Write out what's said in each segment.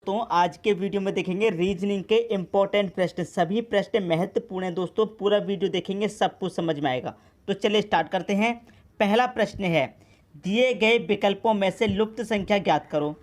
दोस्तों, आज के वीडियो में देखेंगे रीजनिंग के इम्पोर्टेंट प्रश्न। सभी प्रश्न महत्वपूर्ण हैं दोस्तों, पूरा वीडियो देखेंगे सब कुछ समझ में आएगा। तो चलिए स्टार्ट करते हैं। पहला प्रश्न है, दिए गए विकल्पों में से लुप्त संख्या ज्ञात करो।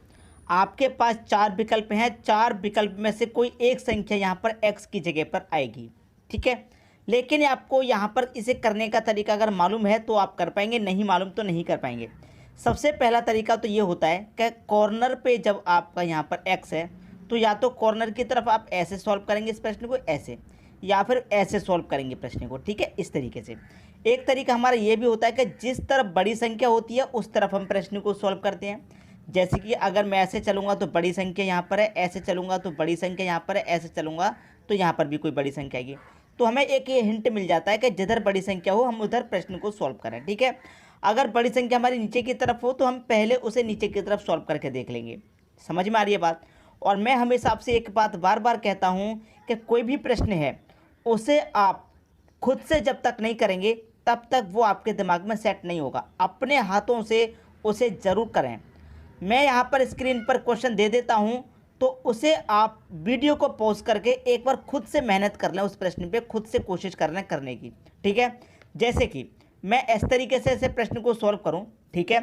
आपके पास चार विकल्प हैं, चार विकल्प में से कोई एक संख्या यहाँ पर एक्स की जगह पर आएगी, ठीक है। लेकिन आपको यहाँ पर इसे करने का तरीका अगर मालूम है तो आप कर पाएंगे, नहीं मालूम तो नहीं कर पाएंगे। सबसे पहला तरीका तो ये होता है कि कॉर्नर पे जब आपका यहाँ पर एक्स है तो या तो कॉर्नर की तरफ आप ऐसे सॉल्व करेंगे इस प्रश्न को, ऐसे, या फिर ऐसे सॉल्व करेंगे प्रश्न को, ठीक है, इस तरीके से। एक तरीका हमारा ये भी होता है कि जिस तरफ बड़ी संख्या होती है उस तरफ हम प्रश्न को सॉल्व करते हैं। जैसे कि अगर मैं ऐसे चलूँगा तो बड़ी संख्या यहाँ पर है, ऐसे चलूँगा तो बड़ी संख्या यहाँ पर है, ऐसे चलूँगा तो यहाँ पर भी कोई बड़ी संख्या आएगी। तो हमें एक ये हिंट मिल जाता है कि जिधर बड़ी संख्या हो हम उधर प्रश्न को सॉल्व करें, ठीक है। अगर बड़ी संख्या हमारी नीचे की तरफ हो तो हम पहले उसे नीचे की तरफ सॉल्व करके देख लेंगे। समझ में आ रही है बात। और मैं हमेशा आपसे एक बात बार बार कहता हूँ कि कोई भी प्रश्न है उसे आप खुद से जब तक नहीं करेंगे तब तक वो आपके दिमाग में सेट नहीं होगा। अपने हाथों से उसे ज़रूर करें। मैं यहाँ पर स्क्रीन पर क्वेश्चन दे देता हूँ तो उसे आप वीडियो को पॉज करके एक बार खुद से मेहनत कर लें, उस प्रश्न पे खुद से कोशिश करना करने की, ठीक है। जैसे कि मैं इस तरीके से ऐसे प्रश्न को सॉल्व करूं, ठीक है।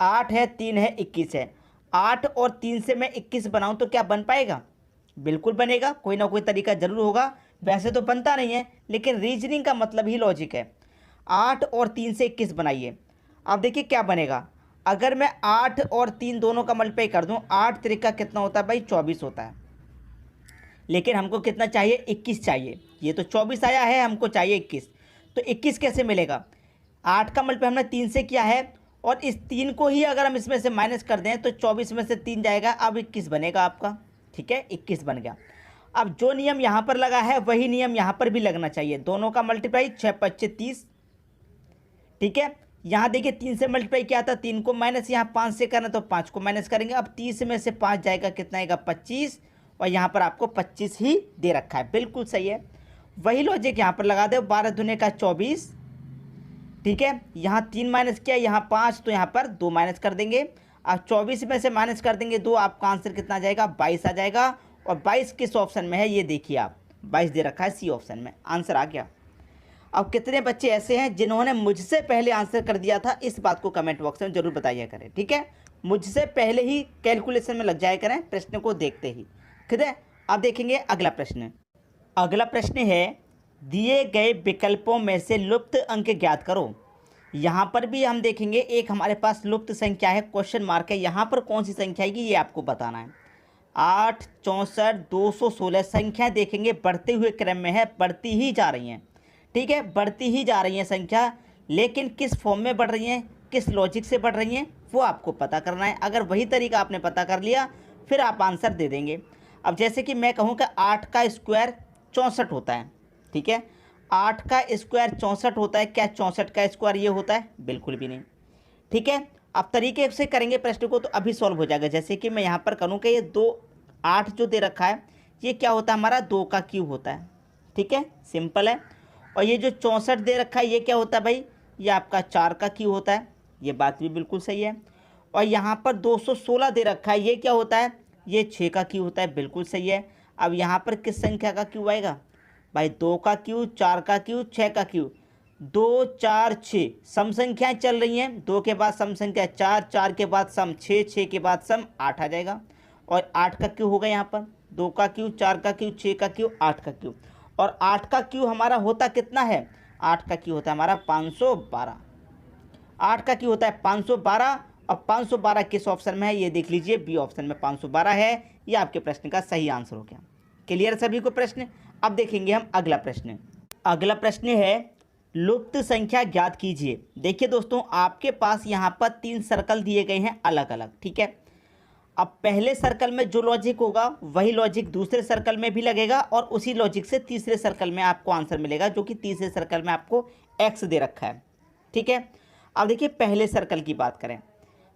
8 है, 3 है, 21 है। 8 और 3 से मैं 21 बनाऊं तो क्या बन पाएगा? बिल्कुल बनेगा, कोई ना कोई तरीका ज़रूर होगा। वैसे तो बनता नहीं है, लेकिन रीजनिंग का मतलब ही लॉजिक है। 8 और 3 से 21 बनाइए। अब देखिए क्या बनेगा। अगर मैं 8 और 3 दोनों का मल्टीप्लाई कर दूं, 8 त्रिका कितना होता है भाई? 24 होता है। लेकिन हमको कितना चाहिए? 21 चाहिए। ये तो 24 आया है, हमको चाहिए 21। तो 21 कैसे मिलेगा? 8 का मल्टीप्लाई हमने 3 से किया है और इस 3 को ही अगर हम इसमें से माइनस कर दें तो 24 में से 3 जाएगा, अब 21 बनेगा आपका, ठीक है। 21 बन गया। अब जो नियम यहाँ पर लगा है वही नियम यहाँ पर भी लगना चाहिए। दोनों का मल्टीप्लाई 6 5 30, ठीक है। यहाँ देखिए 3 से मल्टीप्लाई किया था, 3 को माइनस यहाँ 5 से करना तो 5 को माइनस करेंगे। अब 30 में से 5 जाएगा, कितना आएगा? 25। और यहाँ पर आपको 25 ही दे रखा है, बिल्कुल सही है। वही लॉजिक यहाँ पर लगा दो। 12 दूने का 24, ठीक है। यहाँ 3 माइनस किया, यहाँ 5, तो यहाँ पर 2 माइनस कर देंगे। अब 24 में से माइनस कर देंगे 2, आपका आंसर कितना आ जाएगा? 22 आ जाएगा। और 22 किस ऑप्शन में है ये देखिए आप, 22 दे रखा है सी ऑप्शन में, आंसर आ गया। अब कितने बच्चे ऐसे हैं जिन्होंने मुझसे पहले आंसर कर दिया था? इस बात को कमेंट बॉक्स में जरूर बताइए करें, ठीक है। मुझसे पहले ही कैलकुलेशन में लग जाया करें प्रश्न को देखते ही, ठीक है। अब देखेंगे अगला प्रश्न। अगला प्रश्न है, दिए गए विकल्पों में से लुप्त अंक ज्ञात करो। यहाँ पर भी हम देखेंगे एक हमारे पास लुप्त संख्या है, क्वेश्चन मार्क है। यहाँ पर कौन सी संख्या आएगी ये आपको बताना है। 8, 64, 216 संख्या देखेंगे बढ़ते हुए क्रम में है, बढ़ती ही जा रही हैं, ठीक है, बढ़ती ही जा रही हैं संख्या। लेकिन किस फॉर्म में बढ़ रही हैं, किस लॉजिक से बढ़ रही हैं, वो आपको पता करना है। अगर वही तरीका आपने पता कर लिया फिर आप आंसर दे देंगे। अब जैसे कि मैं कहूँ कि 8 का स्क्वायर 64 होता है, ठीक है। 8 का स्क्वायर 64 होता है, क्या 64 का स्क्वायर ये होता है? बिल्कुल भी नहीं, ठीक है। अब तरीके से करेंगे प्रश्न को तो अभी सॉल्व हो जाएगा। जैसे कि मैं यहाँ पर करूँ कि ये 2 8 जो दे रखा है ये क्या होता है? हमारा 2 का क्यूब होता है, ठीक है, सिंपल है। और ये जो 64 दे रखा है ये क्या होता है भाई? ये आपका 4 का क्यूब होता है, ये बात भी बिल्कुल सही है। और यहाँ पर 216 दे रखा है, ये क्या होता है? ये 6 का क्यूब होता है, बिल्कुल सही है। अब यहाँ पर किस संख्या का क्यूब आएगा भाई? 2 का क्यूब, 4 का क्यूब, 6 का क्यूब। 2 4 6 सम संख्याएं चल रही हैं, 2 के बाद सम संख्या 4, 4 के बाद सम 6, 6 के बाद सम 8 आ जाएगा। और 8 का क्यूब होगा यहाँ पर, 2 का क्यूब, 4 का क्यूब, 6 का क्यूब, 8 का क्यूब। और 8 का क्यूब हमारा होता कितना है? 8 का क्यूब होता है हमारा 512। 8 का क्यूब होता है 512। और 512 किस ऑप्शन में है ये देख लीजिए, बी ऑप्शन में 512 है। ये आपके प्रश्न का सही आंसर हो गया। क्लियर सभी को प्रश्न? अब देखेंगे हम अगला प्रश्न। अगला प्रश्न है, लुप्त संख्या ज्ञात कीजिए। देखिए दोस्तों, आपके पास यहाँ पर 3 सर्कल दिए गए हैं अलग अलग, ठीक है। अब पहले सर्कल में जो लॉजिक होगा वही लॉजिक दूसरे सर्कल में भी लगेगा और उसी लॉजिक से तीसरे सर्कल में आपको आंसर मिलेगा, जो कि तीसरे सर्कल में आपको एक्स दे रखा है, ठीक है। अब देखिए पहले सर्कल की बात करें,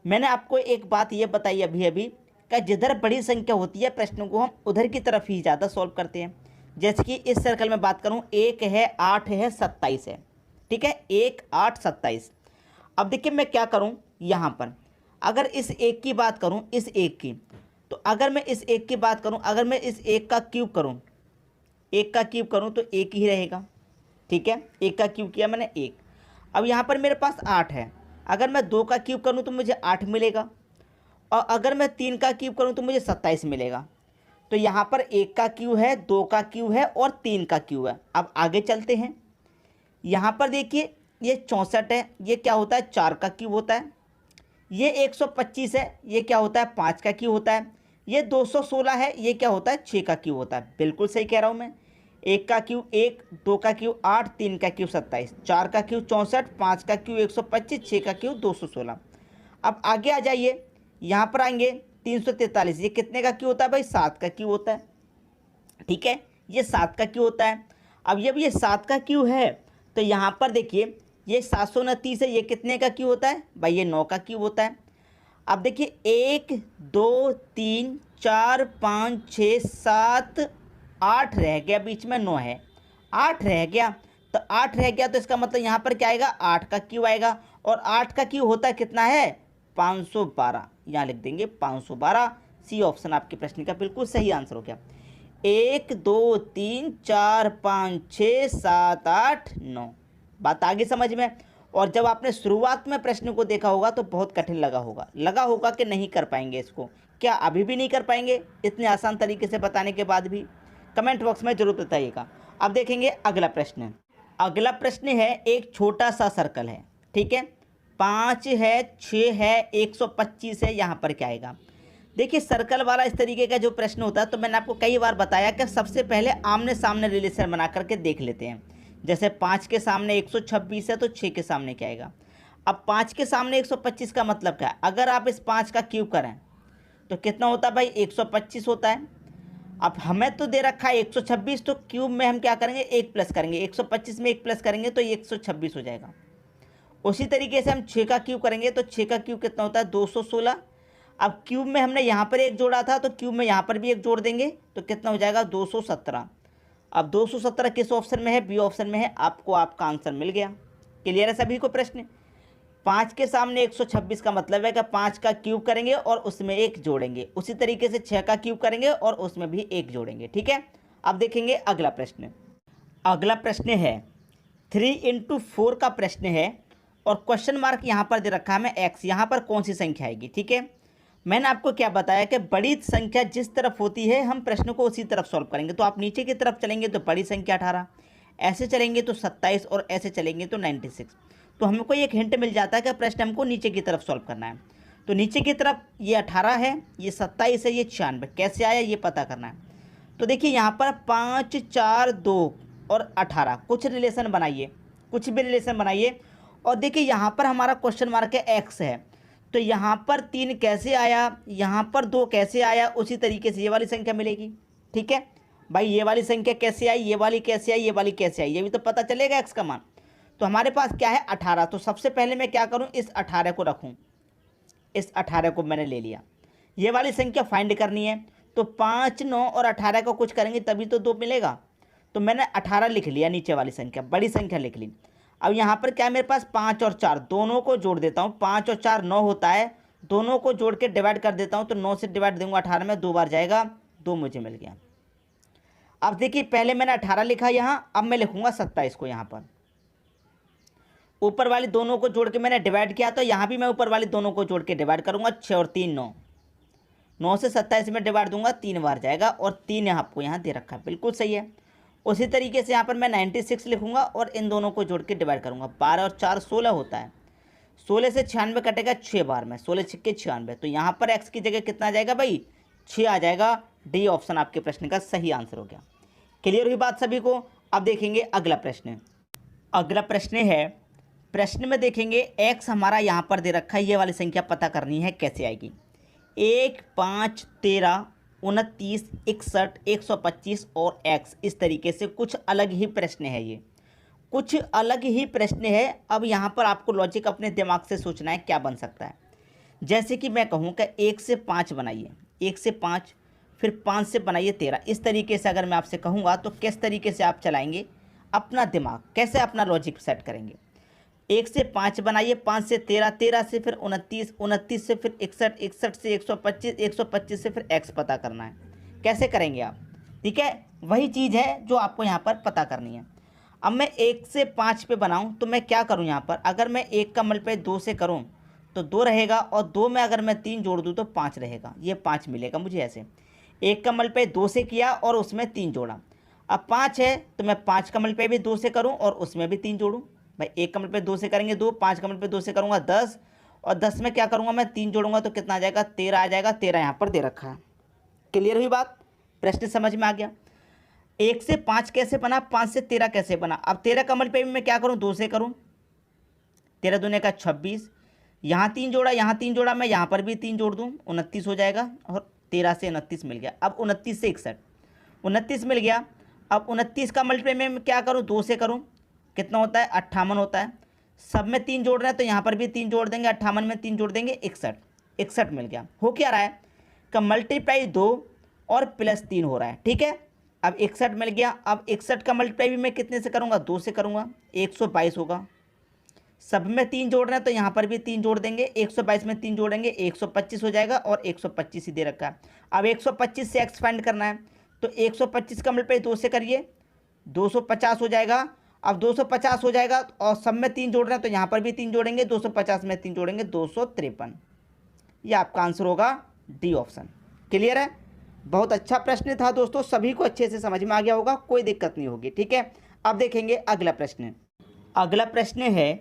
मैंने आपको एक बात ये बताई अभी अभी कि जिधर बड़ी संख्या होती है प्रश्नों को हम उधर की तरफ ही ज़्यादा सॉल्व करते हैं। जैसे कि इस सर्कल में बात करूँ, 1 है, 8 है, 27 है, ठीक है, 1 8 27। अब देखिए मैं क्या करूँ यहाँ पर, अगर इस 1 की बात करूँ, इस 1 की, तो अगर मैं इस एक की बात करूं, अगर मैं इस एक का क्यूब करूं, एक का क्यूब करूं तो एक ही रहेगा, ठीक है। एक का क्यूब किया मैंने एक। अब यहाँ पर मेरे पास 8 है, अगर मैं 2 का क्यूब करूँ तो मुझे 8 मिलेगा, और अगर मैं 3 का क्यूब करूँ तो मुझे 27 मिलेगा। तो यहाँ पर 1 का क्यूब है, 2 का क्यूब है और 3 का क्यूब है। अब आगे चलते हैं, यहाँ पर देखिए ये 64 है, ये क्या होता है 4 का क्यूब होता है। ये 125 है, ये क्या होता है 5 का क्यूब होता है। ये 216 है, ये क्या होता है 6 का क्यूब होता है। बिल्कुल सही कह रहा हूँ मैं। 1 का क्यूब 1, 2 का क्यूब 8, 3 का क्यूब 27, 4 का क्यूब 64, 5 का क्यूब 125, 6 का क्यूब 216। अब आगे आ जाइए, यहाँ पर आएंगे 343, ये कितने का क्यूब होता है भाई 7 का क्यूब होता है, ठीक है। ये 7 का क्यूब होता है। अब जब ये 7 का क्यूब है तो यहाँ पर देखिए ये 729 है, ये कितने का क्यूब होता है भाई ये 9 का क्यूब होता है। अब देखिए 1 2 3 4 5 6 7 8 रह गया, बीच में 9 है, 8 रह गया। तो 8 रह गया तो इसका मतलब यहाँ पर क्या आएगा 8 का क्यूब आएगा, और 8 का क्यूब होता है कितना है 512, यहाँ लिख देंगे 512। सी ऑप्शन आपके प्रश्न का बिल्कुल सही आंसर हो गया। 1 2 3 4 5 6 7 8 9। बात आगे समझ में। और जब आपने शुरुआत में प्रश्न को देखा होगा तो बहुत कठिन लगा होगा कि नहीं कर पाएंगे इसको। क्या अभी भी नहीं कर पाएंगे इतने आसान तरीके से बताने के बाद भी? कमेंट बॉक्स में जरूर बताइएगा। अब देखेंगे अगला प्रश्न। अगला प्रश्न है, एक छोटा सा सर्कल है, ठीक है, 5 है 6 है 125 है, यहाँ पर क्या आएगा? देखिए सर्कल वाला इस तरीके का जो प्रश्न होता है तो मैंने आपको कई बार बताया कि सबसे पहले आमने सामने रिलेशन बना करके देख लेते हैं। जैसे 5 के सामने 126 है तो 6 के सामने क्या आएगा? अब 5 के सामने 125 का मतलब क्या है? अगर आप इस 5 का क्यूब करें तो कितना होता है भाई 125 होता है। अब हमें तो दे रखा है 126, तो क्यूब में हम क्या करेंगे 1 प्लस करेंगे, 125 में 1 प्लस करेंगे तो ये 126 हो जाएगा। उसी तरीके से हम 6 का क्यूब करेंगे तो 6 का क्यूब कितना होता है 216। अब क्यूब में हमने यहाँ पर एक जोड़ा था तो क्यूब में यहाँ पर भी एक जोड़ देंगे तो कितना हो जाएगा 217। अब 217 किस ऑप्शन में है? बी ऑप्शन में है। आपको आपका आंसर मिल गया। क्लियर है सभी को प्रश्न? 5 के सामने 126 का मतलब है कि 5 का क्यूब करेंगे और उसमें एक जोड़ेंगे। उसी तरीके से 6 का क्यूब करेंगे और उसमें भी एक जोड़ेंगे, ठीक है। अब देखेंगे अगला प्रश्न। अगला प्रश्न है 3 × 4 का प्रश्न है, और क्वेश्चन मार्क यहाँ पर दे रखा है हमें एक्स, यहाँ पर कौन सी संख्या आएगी, ठीक है। मैंने आपको क्या बताया कि बड़ी संख्या जिस तरफ होती है हम प्रश्न को उसी तरफ सॉल्व करेंगे। तो आप नीचे की तरफ चलेंगे तो बड़ी संख्या 18, ऐसे चलेंगे तो 27, और ऐसे चलेंगे तो 96। तो हमको एक हिंट मिल जाता है कि प्रश्न हमको नीचे की तरफ सॉल्व करना है। तो नीचे की तरफ ये 18 है, ये 27 है, ये 96, कैसे आया ये पता करना है। तो देखिए यहाँ पर 5 4 2 और 18 कुछ रिलेशन बनाइए, कुछ भी रिलेशन बनाइए। और देखिए यहाँ पर हमारा क्वेश्चन मार्क है एक्स है, तो यहाँ पर 3 कैसे आया, यहाँ पर 2 कैसे आया, उसी तरीके से ये वाली संख्या मिलेगी, ठीक है भाई। ये वाली संख्या कैसे आई, ये वाली कैसे आई, ये वाली कैसे आई, ये भी तो पता चलेगा एक्स का मान। तो हमारे पास क्या है 18। तो सबसे पहले मैं क्या करूँ, इस 18 को रखूँ, इस 18 को मैंने ले लिया। ये वाली संख्या फाइंड करनी है तो 5 9 और 18 को कुछ करेंगे तभी तो 2 मिलेगा। तो मैंने 18 लिख लिया, नीचे वाली संख्या बड़ी संख्या लिख ली। अब यहाँ पर क्या है मेरे पास 5 और 4 दोनों को जोड़ देता हूँ, 5 और 4 9 होता है, दोनों को जोड़ के डिवाइड कर देता हूँ। तो 9 से डिवाइड दूंगा 18 में, 2 बार जाएगा, 2 मुझे मिल गया। अब देखिए पहले मैंने 18 लिखा यहाँ, अब मैं लिखूंगा 27 को। यहाँ पर ऊपर वाली दोनों को जोड़ के मैंने डिवाइड किया, तो यहाँ भी मैं ऊपर वाली दोनों को जोड़ के डिवाइड करूँगा। 6 और 3 9, 9 से 27 में डिवाइड दूंगा, 3 बार जाएगा, और 3 आपको यहाँ दे रखा है, बिल्कुल सही है। उसी तरीके से यहाँ पर मैं 96 लिखूंगा और इन दोनों को जोड़ के डिवाइड करूंगा। 12 और 4 16 होता है, 16 से 96 कटेगा 6 बार में, 16 6 96। तो यहाँ पर x की जगह कितना आ जाएगा भाई 6 आ जाएगा। डी ऑप्शन आपके प्रश्न का सही आंसर हो गया। क्लियर हुई बात सभी को? अब देखेंगे अगला प्रश्न। अगला प्रश्न है, प्रश्न में देखेंगे x हमारा यहाँ पर दे रखा है, ये वाली संख्या पता करनी है कैसे आएगी। 1 5 13 29 61 125 और x, इस तरीके से कुछ अलग ही प्रश्न है, ये कुछ अलग ही प्रश्न है। अब यहाँ पर आपको लॉजिक अपने दिमाग से सोचना है क्या बन सकता है। जैसे कि मैं कहूँ कि 1 से 5 बनाइए, 1 से 5, फिर 5 से बनाइए 13। इस तरीके से अगर मैं आपसे कहूँगा तो किस तरीके से आप चलाएंगे अपना दिमाग, कैसे अपना लॉजिक सेट करेंगे? 1 से 5 बनाइए, 5 से 13, 13 से फिर 29, 29 से फिर 61, 61 से 125, 125 से फिर x पता करना है। कैसे करेंगे आप? ठीक है, वही चीज़ है जो आपको यहाँ पर पता करनी है। अब मैं 1 से 5 पे बनाऊँ तो मैं क्या करूँ यहाँ पर, अगर मैं 1 का मल्टीप्लाई 2 से करूँ तो 2 रहेगा, और 2 में अगर मैं 3 जोड़ दूँ तो 5 रहेगा, ये 5 मिलेगा मुझे ऐसे। 1 का मल्टीप्लाई 2 से किया और उसमें 3 जोड़ा, अब 5 है तो मैं 5 का मल्टीप्लाई भी 2 से करूँ और उसमें भी 3 जोड़ूँ। भाई 1 का मल्टीप्लाई 2 से करेंगे 2, 5 का मल्टीप्लाई 2 से करूँगा 10, और 10 में क्या करूँगा मैं 3 जोड़ूंगा तो कितना आ जाएगा, 13 आ जाएगा। 13 यहाँ पर दे रखा है। क्लियर हुई बात? प्रश्न समझ में आ गया? 1 से 5 कैसे बना, 5 से 13 कैसे बना। अब 13 का मल्टीप्लाई मैं क्या करूँ, 2 से करूँ, 13 दूने का 26, यहाँ 3 जोड़ा, यहाँ 3 जोड़ा, मैं यहाँ पर भी 3 जोड़ दूँ, 29 हो जाएगा, और 13 से 29 मिल गया। अब 29 से 61, 29 मिल गया। अब 29 का मल्टीप्लाई मैं क्या करूँ, 2 से करूँ, कितना होता है, 58 होता है। सब में 3 जोड़ रहे हैं तो यहाँ पर भी 3 जोड़ देंगे, 58 में 3 जोड़ देंगे, 61, 61 मिल गया। हो क्या रहा है का मल्टीप्लाई 2 और प्लस 3 हो रहा है। ठीक है, अब 61 मिल गया। अब 61 का मल्टीप्लाई भी मैं कितने से करूँगा, 2 से करूँगा, 122 होगा। सब में 3 जोड़ रहे हैं तो यहाँ पर भी 3 जोड़ देंगे, 122 में 3 जोड़ेंगे, 125 हो जाएगा, और 125 ही दे रखा है। अब 125 से एक्स फाइंड करना है तो 125 का मल्टीप्लाई 2 से करिए, 250 हो जाएगा। अब 250 हो जाएगा और सब में 3 जोड़ रहे हैं तो यहाँ पर भी 3 जोड़ेंगे, 250 में 3 जोड़ेंगे, 253। ये आपका आंसर होगा डी ऑप्शन। क्लियर है? बहुत अच्छा प्रश्न था दोस्तों, सभी को अच्छे से समझ में आ गया होगा, कोई दिक्कत नहीं होगी। ठीक है, अब देखेंगे अगला प्रश्न। अगला प्रश्न है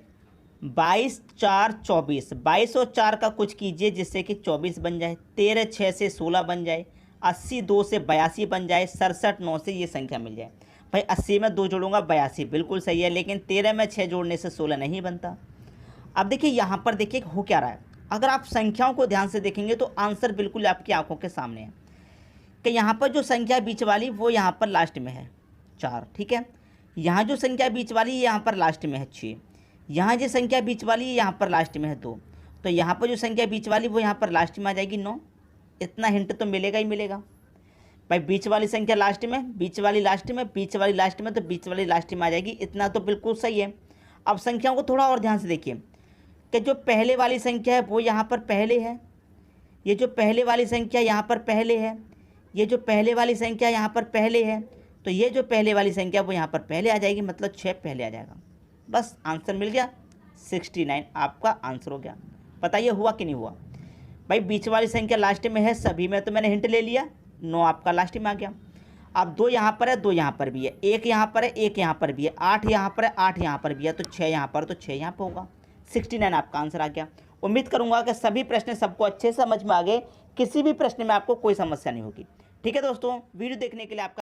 22 4 24, 22 और 4 का कुछ कीजिए जिससे कि 24 बन जाए, 13 6 से 16 बन जाए, 80 2 से 82 बन जाए, 67 9 से ये संख्या मिल जाए। भाई 80 में 2 जोड़ूंगा 82, बिल्कुल सही है, लेकिन 13 में 6 जोड़ने से 16 नहीं बनता। अब देखिए यहाँ पर देखिए हो क्या रहा है, अगर आप संख्याओं को ध्यान से देखेंगे तो आंसर बिल्कुल आपकी आंखों के सामने है कि यहाँ पर जो संख्या बीच वाली वो यहाँ पर लास्ट में है 4। ठीक है, यहाँ जो संख्या बीच वाली यहाँ पर लास्ट में है 6, यहाँ जो संख्या बीच वाली यहाँ पर लास्ट में है 2, तो यहाँ पर जो संख्या बीच वाली वो यहाँ पर लास्ट में आ जाएगी 9। इतना हिंट तो मिलेगा ही मिलेगा। भाई बीच वाली संख्या लास्ट में, बीच वाली लास्ट में, बीच वाली लास्ट में, तो बीच वाली लास्ट में आ जाएगी, इतना तो बिल्कुल सही है। अब संख्याओं को थोड़ा और ध्यान से देखिए कि जो पहले वाली संख्या है वो यहाँ पर पहले है, ये जो पहले वाली संख्या यहाँ पर पहले है, ये जो पहले वाली संख्या यहाँ पर पहले है, तो ये जो पहले वाली संख्या वो यहाँ पर पहले आ जाएगी, मतलब 6 पहले आ जाएगा। बस आंसर मिल गया, 69 आपका आंसर हो गया। बताइए हुआ कि नहीं हुआ? भाई बीच वाली संख्या लास्ट में है, सभी में तो मैंने हिंट ले लिया, 9 आपका लास्ट में आ गया। अब 2 यहाँ पर है, 2 यहाँ पर भी है, 1 यहाँ पर है, 1 यहाँ पर भी है, 8 यहाँ पर है, 8 यहाँ पर भी है, तो 6 यहाँ पर, तो 6 यहाँ पर होगा। 69 आपका आंसर आ गया। उम्मीद करूंगा कि सभी प्रश्न सबको अच्छे से समझ में आ गए, किसी भी प्रश्न में आपको कोई समस्या नहीं होगी। ठीक है दोस्तों, वीडियो देखने के लिए आपका